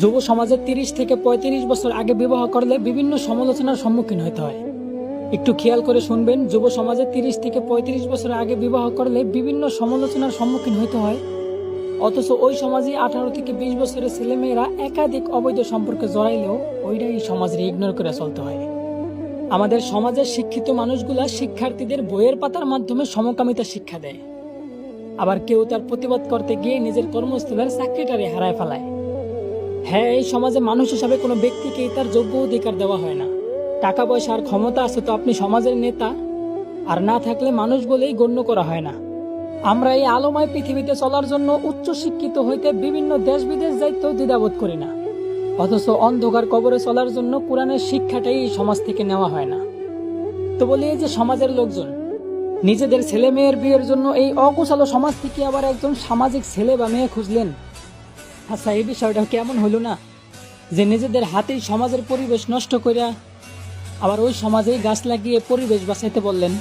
যুব সমাজে ৩০ থেকে ৩৫ বছর আগে বিবাহ করলে বিভিন্ন সমালোচনার সম্মুখীন হতে হয়। একটু খেয়াল করে শুনবেন, যুব সমাজে ৩০ থেকে ৩৫ বছর আগে বিবাহ করলে বিভিন্ন সমালোচনার সম্মুখীন হতে হয়। অথচ ওই সমাজে ১৮ থেকে ২০ বছরের ছেলেমেয়েরা একাধিক অবৈধ সম্পর্কে জড়াইলেও ওইটাই সমাজের ইগনোর করে চলতে হয়। আমাদের সমাজের শিক্ষিত মানুষগুলা শিক্ষার্থীদের বইয়ের পাতার মাধ্যমে সমকামিতা শিক্ষা দেয়, আবার কেউ তার প্রতিবাদ করতে গিয়ে নিজের কর্মস্থলের চাকরিটারে হারায় ফেলায়। হ্যাঁ, এই সমাজে মানুষ হিসাবে কোনো ব্যক্তিকেই তার যোগ্য অধিকার দেওয়া হয় না। টাকা পয়সা আর ক্ষমতা আছে তো আপনি সমাজের নেতা, আর না থাকলে মানুষ বলেই গণ্য করা হয় না। আমরা এই আলোময় পৃথিবীতে চলার জন্য উচ্চ শিক্ষিত হইতে বিভিন্ন দেশ বিদেশ যাইতেও দ্বিধাবোধ করি না, অথচ অন্ধকার কবরে চলার জন্য কোরআনের শিক্ষাটাই এই সমাজ থেকে নেওয়া হয় না। তো বলি, এই যে সমাজের লোকজন নিজেদের ছেলে মেয়ের বিয়ের জন্য এই অগোছালো সমাজ থেকে আবার একজন সামাজিক ছেলে বা মেয়ে খুঁজলেন। আচ্ছা, এই বিষয়টা কেমন হইল না, যে নিজেদের হাতেই সমাজের পরিবেশ নষ্ট করিয়া আবার ওই সমাজেই গাছ লাগিয়ে পরিবেশ বাঁচাইতে বললেন।